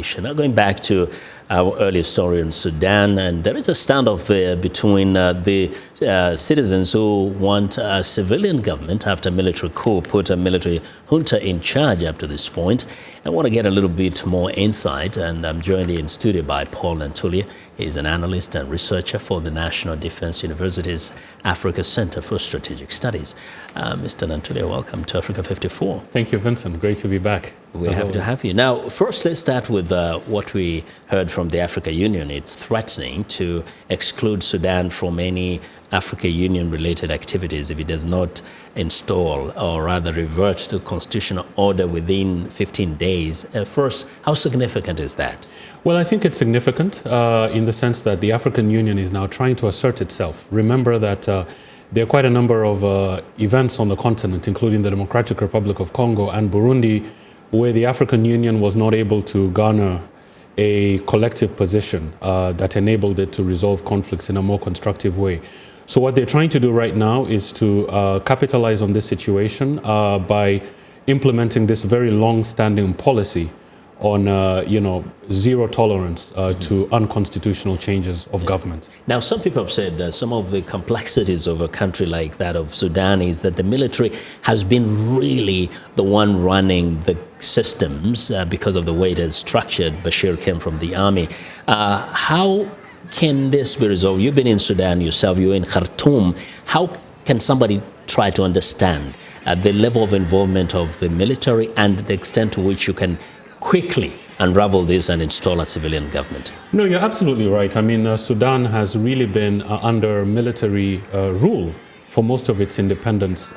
Now going back to our earlier story in Sudan, and there is a standoff there between the citizens who want a civilian government after a military coup put a military junta in charge up to this point. I want to get a little bit more insight, and I'm joined in studio by Paul Nantulya. He's an analyst and researcher for the National Defense University's Africa Center for Strategic Studies. Mr. Nantulya, welcome to Africa 54. Thank you, Vincent. Great to be back. We're happy to have you. Now, first, let's start with what we heard from the African Union. It's threatening to exclude Sudan from any African Union-related activities if it does not install, or rather revert to constitutional order within 15 days. First, how significant is that? Well, I think it's significant in the sense that the African Union is now trying to assert itself. Remember that there are quite a number of events on the continent, including the Democratic Republic of Congo and Burundi, where the African Union was not able to garner a collective position that enabled it to resolve conflicts in a more constructive way. So what they're trying to do right now is to capitalize on this situation by implementing this very long-standing policy on zero tolerance to unconstitutional changes of government. Now, some people have said some of the complexities of a country like that of Sudan is that the military has been really the one running the systems because of the way it is structured. Bashir came from the army. How can this be resolved? You've been in Sudan yourself, you're in Khartoum. How can somebody try to understand the level of involvement of the military and the extent to which you can quickly unravel this and install a civilian government? No, you're absolutely right. I mean, Sudan has really been under military rule for most of its independence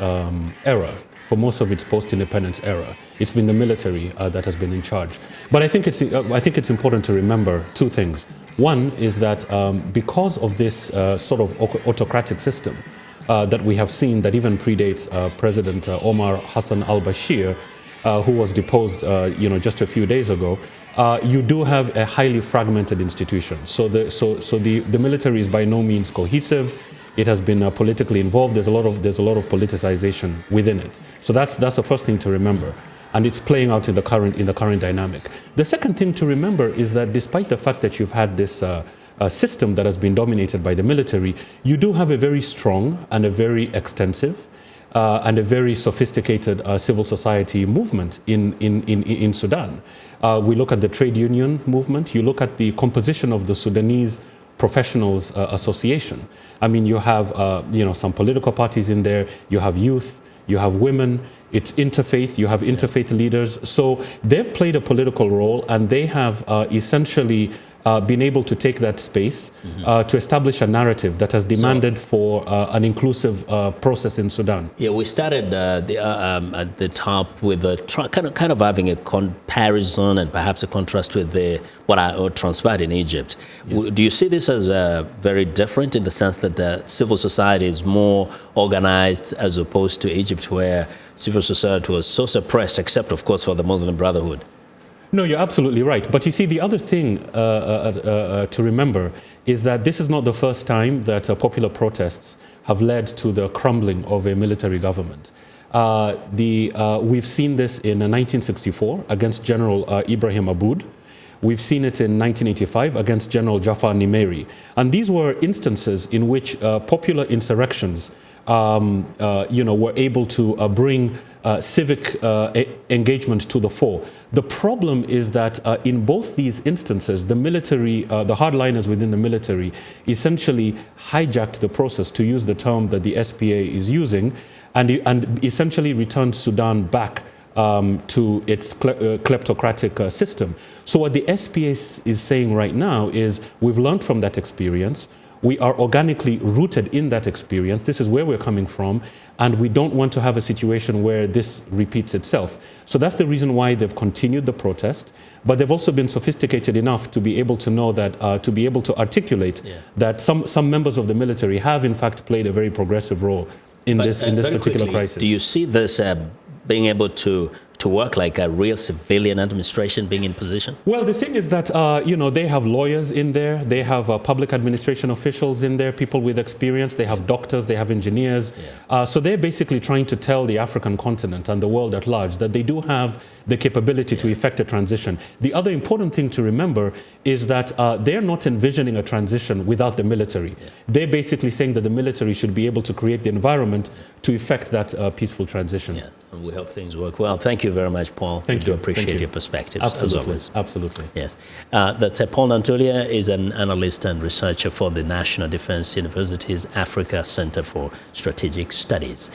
era, for most of its post-independence era. It's been the military that has been in charge. But I think it's important to remember two things. One is that because of this sort of autocratic system that we have seen that even predates President Omar Hassan al-Bashir, who was deposed, just a few days ago, you do have a highly fragmented institution. So the military is by no means cohesive. It has been politically involved. There's a lot of politicization within it. So that's the first thing to remember, and it's playing out in the current dynamic. The second thing to remember is that despite the fact that you've had this system that has been dominated by the military, you do have a very strong and a very extensive and a very sophisticated civil society movement in Sudan. We look at the trade union movement. You look at the composition of the Sudanese Professionals Association. I mean, you have some political parties in there. You have youth. You have women. It's interfaith. You have interfaith leaders. So they've played a political role, and they have essentially been able to take that space to establish a narrative that has demanded for an inclusive process in Sudan. Yeah, we started at the top with kind of having a comparison and perhaps a contrast with what transpired in Egypt. Yes. Do you see this as very different in the sense that civil society is more organized as opposed to Egypt, where civil society was so suppressed, except of course for the Muslim Brotherhood? No, you're absolutely right. But you see, the other thing to remember is that this is not the first time that popular protests have led to the crumbling of a military government. We've seen this in 1964 against General Ibrahim Aboud. We've seen it in 1985 against General Jafar Nimeri. And these were instances in which popular insurrections were able to bring civic engagement to the fore. The problem is that in both these instances, the military, the hardliners within the military, essentially hijacked the process, to use the term that the SPA is using, and essentially returned Sudan back to its kleptocratic system. So what the SPA is saying right now is, we've learned from that experience. We are organically rooted in that experience. This is where we're coming from, and we don't want to have a situation where this repeats itself. So that's the reason why they've continued the protest, but they've also been sophisticated enough to be able to know that, to be able to articulate that some members of the military have in fact played a very progressive role in this particular crisis. Do you see this being able to to work, like a real civilian administration being in position? Well, the thing is that, they have lawyers in there, they have public administration officials in there, people with experience, they have doctors, they have engineers. So they're basically trying to tell the African continent and the world at large that they do have the capability to effect a transition. The other important thing to remember is that they're not envisioning a transition without the military. They're basically saying that the military should be able to create the environment to effect that peaceful transition. Yeah, and we hope things work well. Thank you very much, Paul. Thank you. Appreciate your perspectives, Absolutely. as always. Absolutely. Yes. That's Paul Nantulya is an analyst and researcher for the National Defense University's Africa Center for Strategic Studies.